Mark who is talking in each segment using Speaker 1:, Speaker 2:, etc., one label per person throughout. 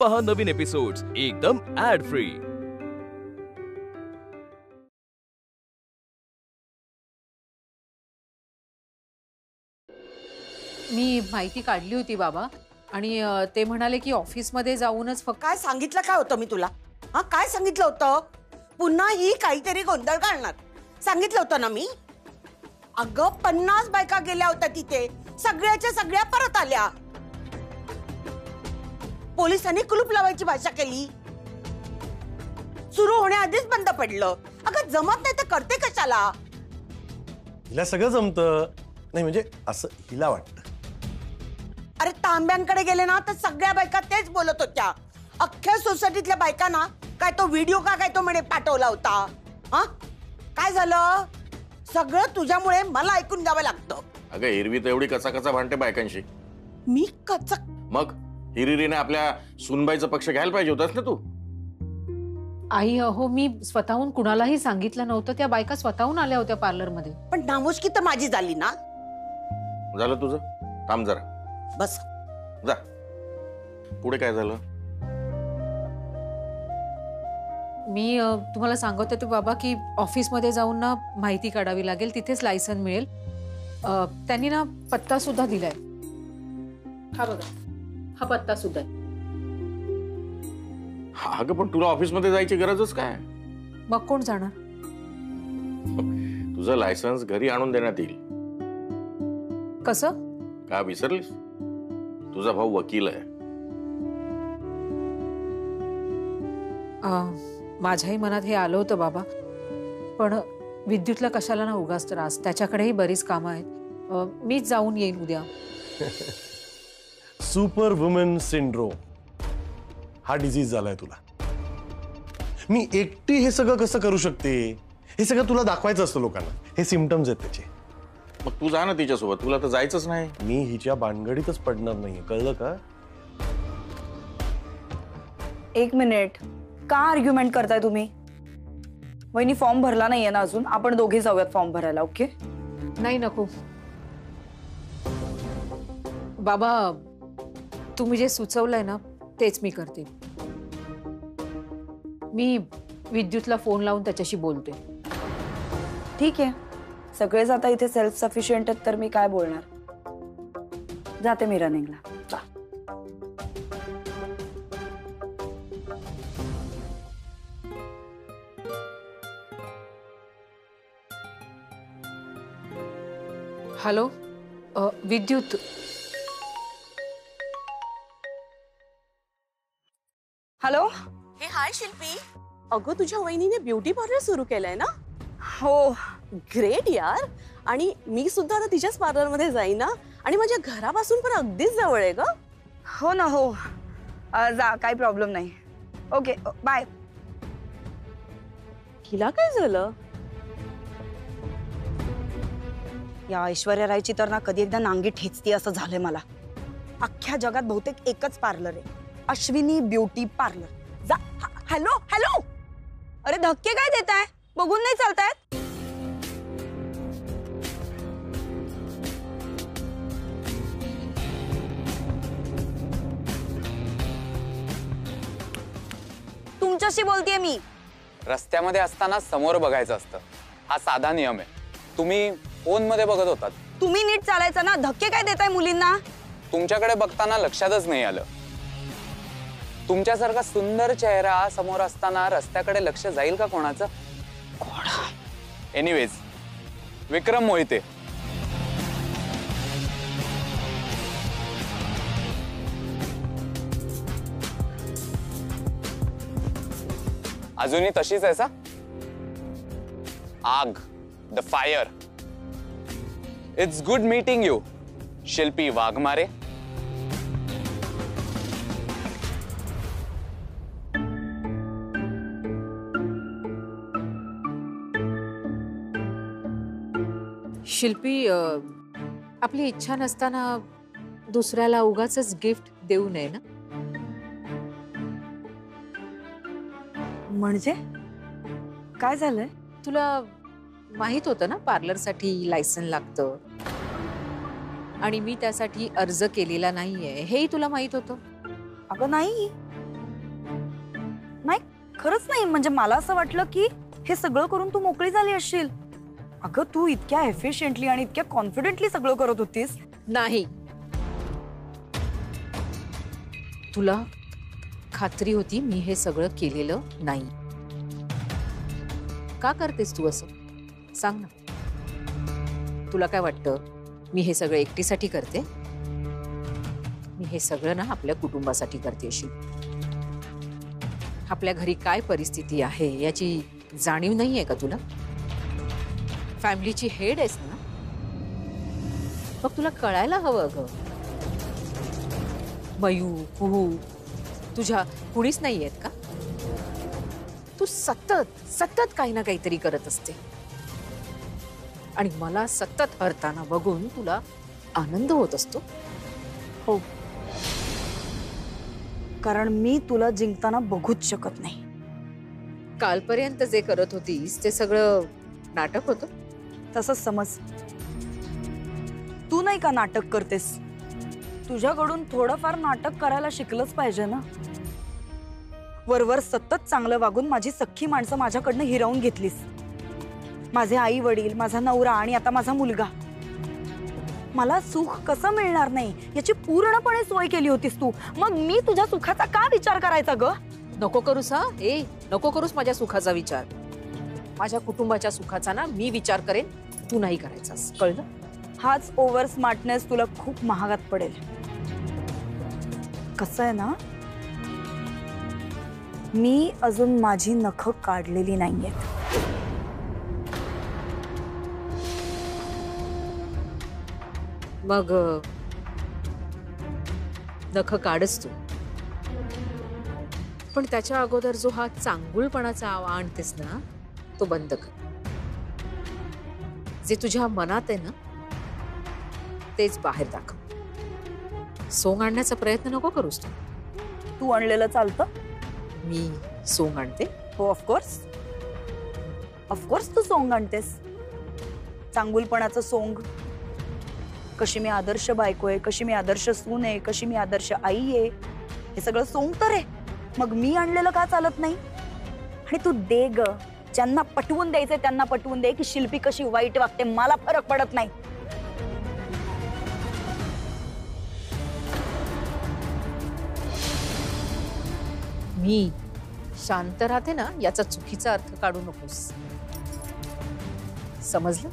Speaker 1: पहा नवीन एपिसोड्स एकदम add free.
Speaker 2: मी माहिती काढली होती बाबा आणि ते म्हणाले की ऑफिस मध्ये जाऊनच फक्त
Speaker 3: काय सांगितलं काय होतं मी तुला? हा काय सांगितलं होतं? पुन्हा ही काहीतरी गोंधळ घालणार सांगितलं होतं ना मी? अगं 50 बायका गेल्या होत्या तिथे, सगळ्याच्या सगळ्या परत आल्या। पोलिसांनी कुलूप लावायची भाषा केली, सुरू होण्याआधीच बंद पडलं। अगं जमत नाही तर करते कशाला?
Speaker 4: हिला सगळं जमतं नाही म्हणजे असं हिला वाटतं।
Speaker 3: अरे तांब्यांकडे गेले ना तर सगळ्या बायका तेच बोलत होत्या। अख्ख्या सोसायटीतल्या बायकांना काय तो व्हिडिओ काय तो म्हणे पाठवला होता। हा काय झालं? सगळं तुझ्यामुळे मला ऐकून घ्यावं लागतं।
Speaker 5: अगं हिरवी तर एवढी कचा भांडते बायकांशी।
Speaker 3: मी कचा?
Speaker 5: मग हिरीरीने आपल्या सुनबाईचा पक्ष घ्यायला पाहिजे होतास ना तू।
Speaker 2: आई अहो मी स्वतःहून कुणालाही सांगितलं नव्हतं, त्या बायका स्वतःहून आल्या होत्या पार्लर मध्ये।
Speaker 3: पण नामुष्की तर माझी झाली ना।
Speaker 5: झालं तुझं? थांब जरा
Speaker 3: बस
Speaker 5: जा। पुढे काय झालं?
Speaker 2: मी तुम्हाला सांगत होते बाबा की ऑफिस मध्ये जाऊन ना माहिती काढावी लागेल, तिथेच लायसन मिळेल। त्यांनी ना पत्ता सुद्धा दिलाय, हा बघा हा पत्ता सुद्धा आहे।
Speaker 5: अगं पण तुला ऑफिस मध्ये जायची गरजच काय?
Speaker 2: मग कोण जाणार?
Speaker 5: तुझं लायसन्स घरी आणून देण्यात येईल।
Speaker 2: कसं?
Speaker 5: का विसरलीस? तुझा भाऊ वकील आहे।
Speaker 2: माझ्याही मनात हे आलं होतं बाबा, पण विद्युतला कशाला ना उगाच त्रास, त्याच्याकडेही बरीच कामं आहेत। मीच जाऊन येईन उद्या।
Speaker 4: सुपर वुमन सिंड्रोम हा डिजीज झालाय तुला। मी एकटी हे सगळं कसं करू शकते? हे सगळं तुला दाखवायचं असतं लोकांना। हे सिम्पटम्स आहेत त्याचे।
Speaker 5: मग तू जा ना तिच्यासोबत, तुला तर जायचंच नाही।
Speaker 4: मी हिच्या भानगडीतच पडणार नाहीये, कळलं का?
Speaker 6: एक मिनिट, का आर्ग्युमेंट करताय तुम्ही? वहिनी फॉर्म भरला नाहीये ना अजून, आपण दोघे जाऊयात फॉर्म भरायला। ओके?
Speaker 2: नाही नको बाबा, तुम्ही जे सुचवलंय ना तेच मी करते। मी विद्युतला फोन लावून त्याच्याशी बोलते।
Speaker 6: ठीक आहे, सगळेच आता इथे सेल्फ सफिशियंट आहेत तर मी काय बोलणार। जाते मी रनिंगला।
Speaker 2: हॅलो विद्युत,
Speaker 6: हॅलो।
Speaker 7: हे हाय शिल्पी, अगं तुझ्या वहिनीने ब्युटी पार्लर सुरू केलंय ना?
Speaker 6: हो
Speaker 7: ग्रेट यार। आणि मी सुद्धा आता तिच्याच पार्लर मध्ये जाईन ना, आणि माझ्या घरापासून पण अगदीच जवळ आहे ग।
Speaker 6: हो ना, हो जा, काही प्रॉब्लेम नाही। Okay bye.
Speaker 7: हिला काय झालं?
Speaker 6: या ऐश्वर्या रायची तर ना कधी एकदा नांगी ठेचती असं झालंय मला। अख्ख्या जगात बहुतेक एकच पार्लर आहे, अश्विनी ब्युटी पार्लर। जा। हॅलो हॅलो, अरे धक्के काय देताय? बघून नाही चालतायत? तुमच्याशी बोलतेय मी।
Speaker 8: रस्त्यामध्ये असताना समोर बघायचं असतं, हा साधा नियम आहे। तुम्ही फोन मध्ये बघत होतात।
Speaker 6: तुम्ही नीट चालायचं ना, धक्के काय देताय मुलींना?
Speaker 8: तुमच्याकडे बघताना लक्षातच नाही आलं। तुमच्यासारखा सुंदर चेहरा समोर असताना रस्त्याकडे लक्ष जाईल का कोणाचं? एनिवेज, विक्रम मोहिते। अजूनही तशीच आहे सा? आग, the fire. It's good meeting you, Shilpi Waghmare.
Speaker 2: Shilpi, आपली इच्छा नसताना दुसऱ्याला उगाचच गिफ्ट देऊ नये ना।
Speaker 6: म्हणजे काय झालंय?
Speaker 2: तुला माहित होतं ना पार्लर साठी लायसन लागतं, आणि मी त्यासाठी अर्ज केलेला नाहीये, हेही तुला माहित होतं?
Speaker 6: अगं नाही, खरंच नाही, म्हणजे मला असं वाटलं की हे सगळं करून तू मोकळी झाली असशील. अगं तू इतक्या एफिशियंटली आणि इतक्या कॉन्फिडेंटली सगळं करत होतीस.
Speaker 2: नाही, तुला खात्री होती मी हे सगळं केलेलं नाही. का करतेस तू असं सांग ना. तुला काय वाटतं मी हे सगळं एकटीसाठी करते? मी हे सगळं ना आपल्या कुटुंबासाठी करते. अशी आपल्या घरी काय परिस्थिती आहे याची जाणीव नाहीये का तुला? फॅमिलीची हेड आहेस ना, मग तुला कळायला हवं ग. मयू, कुहू तुझ्या कुणीच नाही आहेत का? तू सतत सतत काही ना काहीतरी करत असते आणि मला सतत हरताना बघून तुला आनंद होत असतो.
Speaker 6: हो, कारण मी तुला जिंकताना बघूच शकत नाही.
Speaker 2: कालपर्यंत जे करत होतीस ते सगळं नाटक होतं.
Speaker 6: तसंच समज. तू नाही का नाटक करतेस? तुझ्याकडून थोडंफार नाटक करायला शिकलंच पाहिजे ना. वरवर सतत चांगलं वागून माझी सख्खी माणसं माझ्याकडनं हिरावून घेतलीस. माझे आई वडील, माझा नवरा आणि आता माझा मुलगा. मला सुख कसं मिळणार नाही याची पूर्णपणे सोय केली होतीस तू. मग मी तुझ्या सुखाचा का विचार करायचा ग?
Speaker 2: नको करूस हा. नको करूस माझ्या सुखाचा विचार. माझ्या कुटुंबाच्या सुखाचा ना मी विचार करेन, तू नाही करायचास, कळलं?
Speaker 6: हाच ओव्हर स्मार्टनेस तुला खूप महागात पडेल. कसं आहे ना, मी अजून माझी नखं काढलेली नाहीयेत.
Speaker 2: मग नखं काढच तू, पण त्याच्या अगोदर जो हा चांगुलपणाचा आवा आणतेस ना तो बंद कर. जे तुझ्या मनात आहे ना तेच बाहेर दाखव. सोंग आणण्याचा प्रयत्न नको करूस तू.
Speaker 6: तू आणलेलं चालतं?
Speaker 2: मी सोंग आणते?
Speaker 6: हो, ऑफकोर्स. ऑफकोर्स तू सोंग आणतेस. चांगुलपणाचं सोंग. कशी मी आदर्श बायको आहे, कशी मी आदर्श सून आहे, कशी मी आदर्श आई आहे, हे सगळं सोंग तर आहे. मग मी आणलेलं का चालत नाही? आणि तू दे ग. ज्यांना पटवून द्यायचंय त्यांना पटवून दे की शिल्पी कशी वाईट वागते, मला फरक पडत नाही.
Speaker 2: मी शांत राहते ना याचा चुकीचा अर्थ काढू नकोस, समजलं?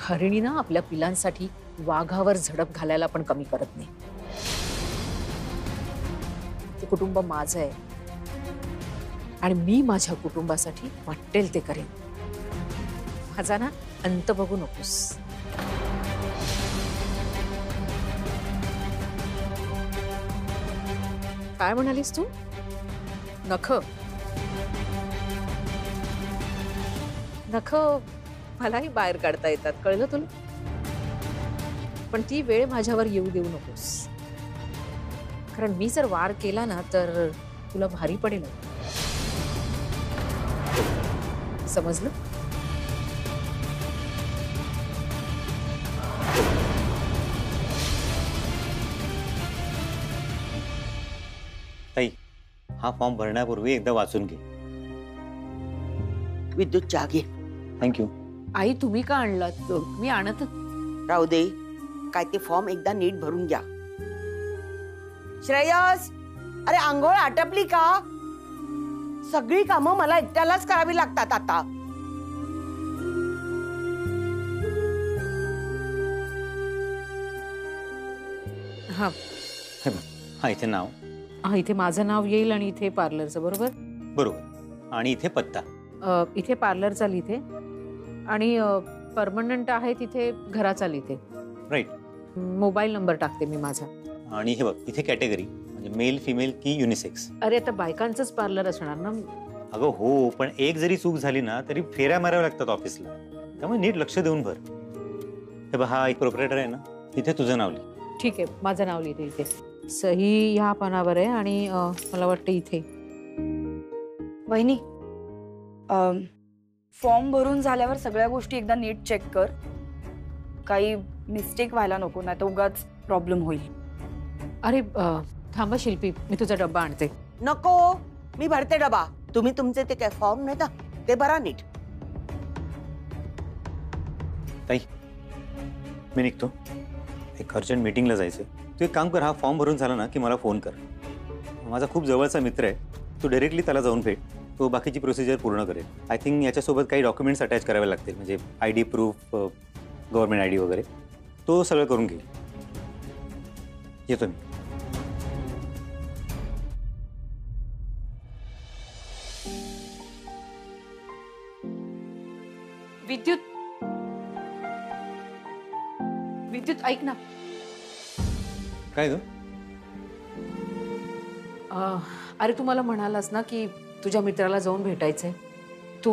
Speaker 2: हरिणी ना आपल्या पिलांसाठी वाघावर झडप घालायला पण कमी करत नाही. ते कुटुंब माझं आहे आणि मी माझ्या कुटुंबासाठी वाटेल ते करेन. माझा ना अंत बघू नकोस. काय म्हणालीस तू? नख नख मलाही बाहेर काढता येतात, कळलं तुला? पण ती वेळ माझ्यावर येऊ देऊ नकोस, कारण मी जर वार केला ना तर तुला भारी पडेल, समजलं?
Speaker 9: ताई, हा फॉर्म भरण्यापूर्वी एकदा वाचून घे.
Speaker 3: विद्युत चहा घे.
Speaker 9: थँक्यू.
Speaker 2: आई तुम्ही का आणलात? मी आणत
Speaker 3: राहू दे. काय ते फॉर्म एकदा नीट भरून घ्या. श्रेयस, अरे आंघोळ आटपली का? सगळी कामं मला एकट्यालाच करावी लागतात आता.
Speaker 2: हा
Speaker 9: हे बघ, हा इथे नाव.
Speaker 2: हा, इथे माझं नाव येईल आणि इथे पार्लरचं, बरोबर?
Speaker 9: बरोबर. आणि इथे पत्ता.
Speaker 2: इथे पार्लरचा लिहिते आणि परमनंट आहे तिथे घराचा लिहिते.
Speaker 9: राईट.
Speaker 2: मोबाईल नंबर टाकते मी माझा.
Speaker 9: आणि हे बघ, इथे कॅटेगरी म्हणजे मेल, फिमेल की युनिसेक्स.
Speaker 2: अरे आता बायकांचंच पार्लर असणार ना?
Speaker 9: अगं हो, पण एक जरी चूक झाली ना तरी फेऱ्या माराव्या लागतात ऑफिसला, त्यामुळे नीट लक्ष देऊन भर. हे बघ, हा एक प्रोप्रायटर आहे ना, तिथे तुझं नाव लिह.
Speaker 2: ठीक आहे, माझं नाव लिहिते इथे. सही ह्या पानावर आहे आणि मला वाटतं इथे.
Speaker 6: वहिनी, फॉर्म भरून झाल्यावर सगळ्या गोष्टी एकदा नीट चेक कर. काही मिस्टेक व्हायला नको, नाही तर उगाच प्रॉब्लेम होईल.
Speaker 2: अरे थांबा शिल्पी, मी तुझा डब्बा आणते.
Speaker 3: नको, मी भरते डबा. तुम्ही तुमचे ते काय फॉर्म नाही ना ते भरा नीट.
Speaker 9: ताई मी निघतो, एक अर्जंट मीटिंगला जायचं. तू एक काम कर, हा फॉर्म भरून झाला ना की मला फोन कर. माझा खूप जवळचा मित्र आहे, तू डायरेक्टली त्याला जाऊन भेट, तो बाकीची प्रोसिजर पूर्ण करेल. आय थिंक याच्यासोबत काही डॉक्युमेंट्स अटॅच करावे लागतील, म्हणजे ID प्रूफ, गव्हर्नमेंट ID वगैरे, तो सगळं करून घेईल. येतो मी.
Speaker 2: विद्युत ऐक ना.
Speaker 9: काय ग?
Speaker 2: अरे तू मला म्हणालास ना की तुझ्या मित्राला जाऊन भेटायचंय. तू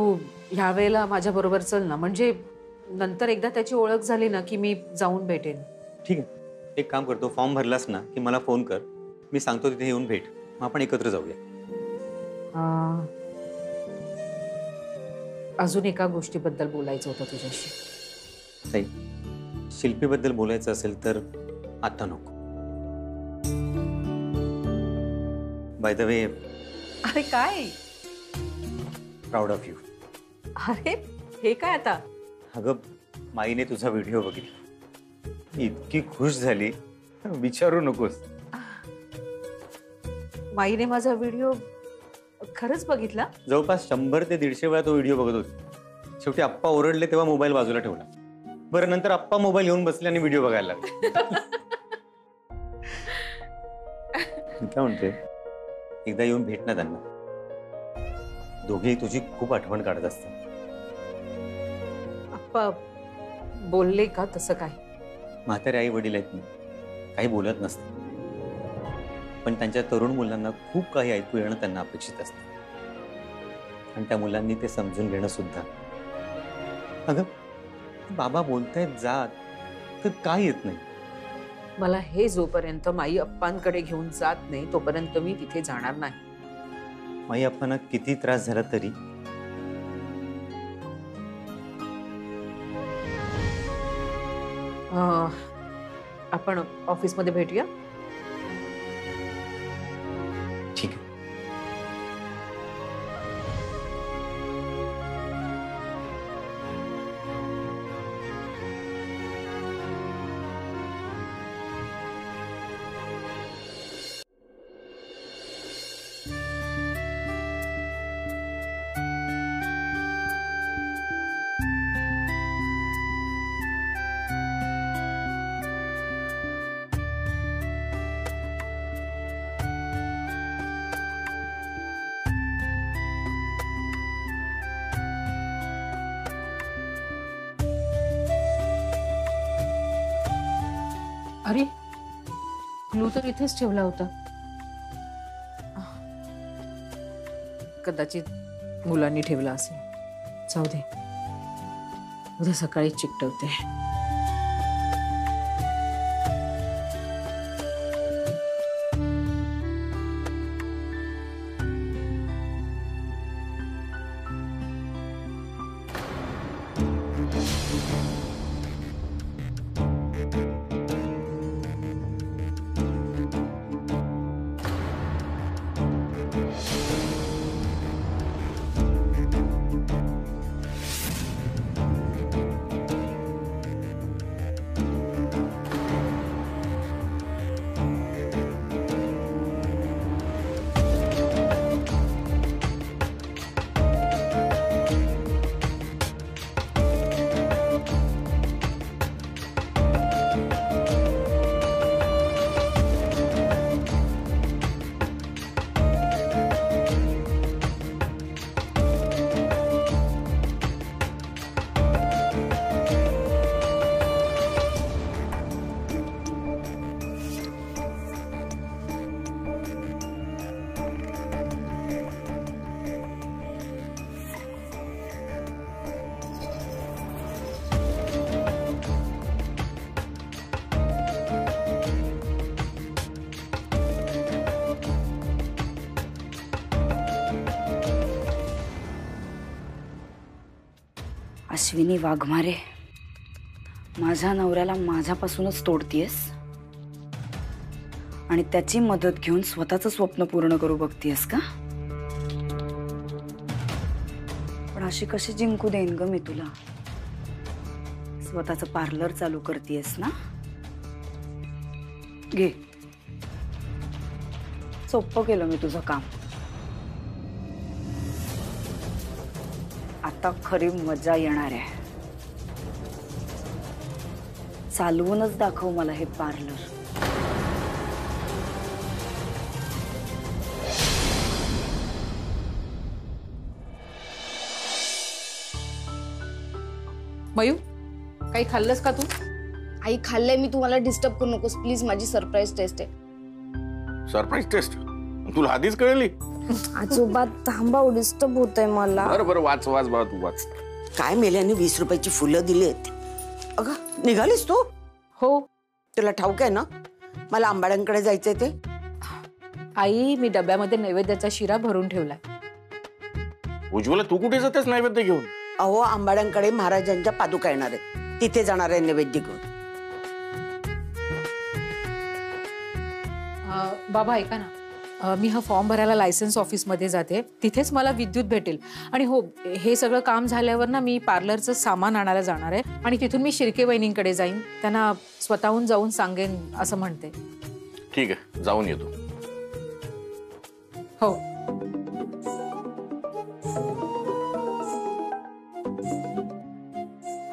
Speaker 2: ह्या वेळेला माझ्या बरोबर चल ना, म्हणजे नंतर एकदा त्याची ओळख झाली ना की मी जाऊन भेटेन.
Speaker 9: ठीक आहे, एक काम करतो, फॉर्म भरलास ना की मला फोन कर, मी सांगतो तिथे येऊन भेट, मग आपण एकत्र जाऊया.
Speaker 2: अजून एका गोष्टीबद्दल बोलायचं होतं तुझ्याशी.
Speaker 9: ताई, शिल्पीबद्दल बोलायचं असेल तर आता नको. बाय द वे,
Speaker 2: अरे काय?
Speaker 9: Proud of you.
Speaker 2: अरे हे काय आता?
Speaker 9: अगं, माईने तुझा व्हिडिओ बघितला, इतकी खुश झाली, विचारू नकोस.
Speaker 2: माईने माझा व्हिडिओ खरंच बघितला?
Speaker 9: जवळपास 100 ते 150 वेळा तो व्हिडिओ बघत होती. शेवटी आप्पा ओरडले तेव्हा मोबाईल बाजूला ठेवला. बरं, नंतर आप्पा मोबाईल घेऊन बसले आणि व्हिडिओ बघायला लागले. काय म्हणते, एकदा येऊन भेट ना त्यांना. दोघेही तुझी खूप आठवण काढत असतात.
Speaker 2: आप्पा बोलले का तसं काय?
Speaker 9: म्हातारे आई वडील आहेत ना, काही बोलत नसतात, पण त्यांच्या तरुण मुलांना खूप काही ऐकू येणं त्यांना अपेक्षित असतं, आणि त्या मुलांनी ते समजून घेणं सुद्धा. अगं, बाबा बोलतायत जात, तर काय येत नाही.
Speaker 2: मला हे जोपर्यंत माई अप्पांकडे घेऊन जात नाही तोपर्यंत मी तिथे जाणार नाही.
Speaker 9: माई अप्पांना किती त्रास झाला तरी
Speaker 2: आपण ऑफिसमध्ये भेटूया.
Speaker 9: ठीक आहे.
Speaker 2: अरे क्लू तर इथेच ठेवला होता. कदाचित मुलांनी ठेवला असेल. जाऊ दे, उद्या सकाळी चिकटवते.
Speaker 6: अश्विनी वाघमारे, माझ्या नवऱ्याला माझ्यापासूनच तोडतीयस आणि त्याची मदत घेऊन स्वतःचं स्वप्न पूर्ण करू बघतीयस का? अशी कशी जिंकू देईन ग मी तुला? स्वतःचं पार्लर चालू करतेस ना? घे, सोपं केलं मी तुझं काम. आता खरी मजा येणार आहे. चालवूनच दाखव मला हे पार्लर.
Speaker 2: मयू, काही खाल्लंस का तू?
Speaker 10: आई खाल्लंय मी, तुम्हाला डिस्टर्ब करू नकोस प्लीज. माझी सरप्राईज टेस्ट आहे.
Speaker 5: सरप्राईज टेस्ट तुला आधीच कळली?
Speaker 10: आजोबा थांबा, डिस्टर्ब होतंय मला.
Speaker 5: बरं वाच वाच बाळा, तू वाच.
Speaker 3: काय मेल्याने 20 रुपयाची फुलं दिलीत. अगं निघालीस तू?
Speaker 2: हो.
Speaker 3: तुला ठाऊक आहे ना मला आंबाड्यांकडे जायचंय ते?
Speaker 2: आई, मी डब्यामध्ये नैवेद्याचा शिरा भरून ठेवलाय.
Speaker 5: उज्ज्वला, तू कुठे जातेस नैवेद्य घेऊन?
Speaker 3: अहो, आंबाड्यांकडे महाराजांच्या पादुका येणार आहेत, तिथे जाणार आहे नैवेद्य घेऊन.
Speaker 2: बाबा ऐका ना, मी हा फॉर्म भरायला लायसन्स ऑफिसमध्ये जाते, तिथेच मला विद्युत भेटेल. आणि हो, हे सगळं काम झाल्यावर ना मी पार्लरचं सामान आणायला जाणार आहे आणि तिथून मी शिर्के वहिनींकडे जाईन, त्यांना स्वतःहून जाऊन सांगेन असं म्हणते.
Speaker 5: ठीक आहे, जाऊन येतो.
Speaker 2: हो.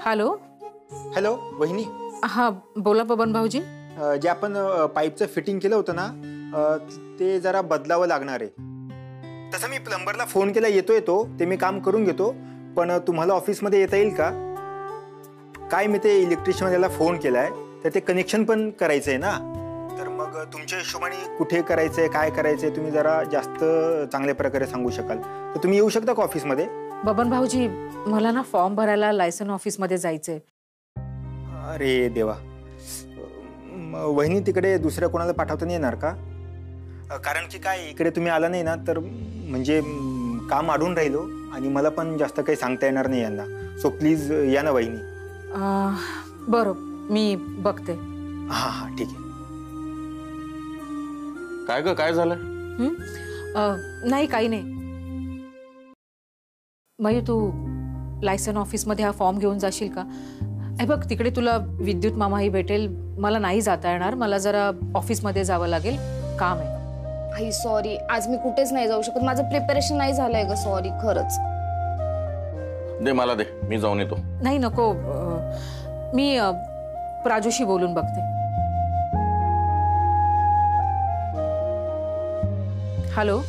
Speaker 2: हॅलो.
Speaker 11: हॅलो वहिनी.
Speaker 2: हा बोला बबन भाऊजी.
Speaker 11: जे आपण पाईपचं फिटिंग केलं होतं ना, ते जरा बदलावं लागणार आहे. तसं मी प्लंबरला फोन केला, येतोय तो, ते मी काम करून घेतो. पण तुम्हाला ऑफिसमध्ये येता येईल का? काय मी ते इलेक्ट्रिशियनला फोन केलाय, तर ते कनेक्शन पण करायचं आहे ना. तर मग तुमच्या हिशोबाने कुठे करायचंय, काय करायचंय, तुम्ही जरा जास्त चांगल्या प्रकारे सांगू शकाल तर तुम्ही येऊ शकता का ऑफिसमध्ये?
Speaker 2: बबन भाऊजी, मला ना फॉर्म भरायला लायसन ऑफिसमध्ये जायचंय.
Speaker 11: अरे देवा. वहिनी, तिकडे दुसऱ्या कोणाला पाठवता नाही येणार का? कारण की काय, इकडे तुम्ही आला नाही ना तर म्हणजे काम अडून राहिलो आणि मला पण जास्त काही सांगता येणार नाही यांना. सो प्लीज या ना वहिनी.
Speaker 2: बरं, मी बघते.
Speaker 11: हा हा ठीक आहे.
Speaker 5: काय ग, काय झालं?
Speaker 2: नाही, काही नाही. मयू, तू लायसन ऑफिसमध्ये हा फॉर्म घेऊन जाशील का? हे बघ, तिकडे तुला विद्युत मामाही भेटेल. मला नाही जाता येणार, मला जरा ऑफिसमध्ये जावं लागेल, काम आहे.
Speaker 10: आई सॉरी, आज मी कुठेच नाही जाऊ शकत, माझं प्रिपरेशन नाही झालंय ग. सॉरी खरंच.
Speaker 5: दे मला, दे, मी जाऊन येतो.
Speaker 2: नाही नको, मी प्राजूशी बोलून बघते. हॅलो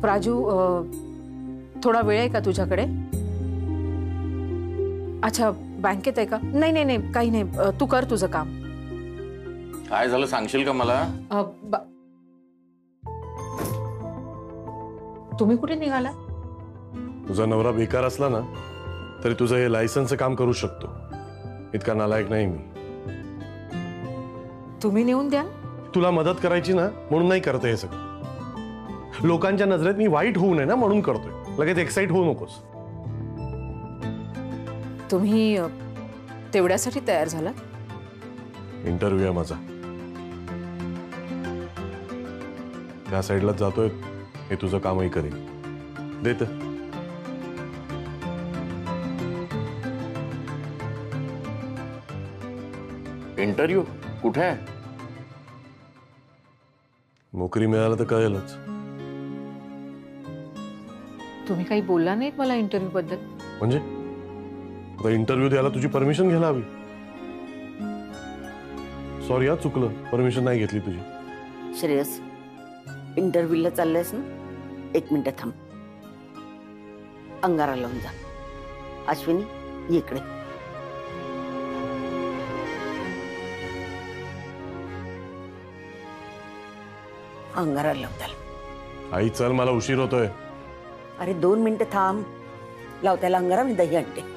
Speaker 2: प्राजू, थोडा वेळ आहे का तुझ्याकडे? अच्छा, बँकेत आहे का? नाही नाही नाही, काही नाही, तू कर तुझं काम.
Speaker 5: काय झालं सांगशील का मला?
Speaker 2: तुम्ही कुठे निघाला?
Speaker 4: तुझा नवरा बेकार असला ना तरी तुझं हे लायसन्सचं काम करू शकतो, इतका नालायक नाही मी.
Speaker 2: तुम्ही नेऊन द्या.
Speaker 4: तुला मदत करायची ना म्हणून नाही करते हे सगळं. लोकांच्या नजरेत मी वाईट होऊ नये ना म्हणून करतोय. लगेच एक्साइट होऊ नकोस.
Speaker 2: तुम्ही तेवढ्यासाठी तयार झाला?
Speaker 4: इंटरव्ह्यू आहे माझा, त्या साईडलाच जातोय. हे तुझं कामही करेल. देत
Speaker 5: इंटरव्ह्यू कुठे आहे?
Speaker 4: नोकरी मिळालं तर कळेलच.
Speaker 2: तुम्ही काही बोलला नाहीत मला इंटरव्ह्यू बद्दल?
Speaker 4: म्हणजे इंटरव्ह्यू द्यायला तुझी परमिशन घ्यायला हवी. सॉरी, हा चुकलं, परमिशन नाही घेतली तुझी.
Speaker 3: श्रेयस, इंटरव्ह्यूला चाललंयस ना, 1 मिनिट थांब. अंगारा लावून जा. अश्विनी, इकडे. अंगारा लाव त्याला.
Speaker 4: आई चल, मला उशीर होतोय.
Speaker 3: अरे 2 मिनिटं थांब. लाव त्याला अंगारा, मी दही आणते.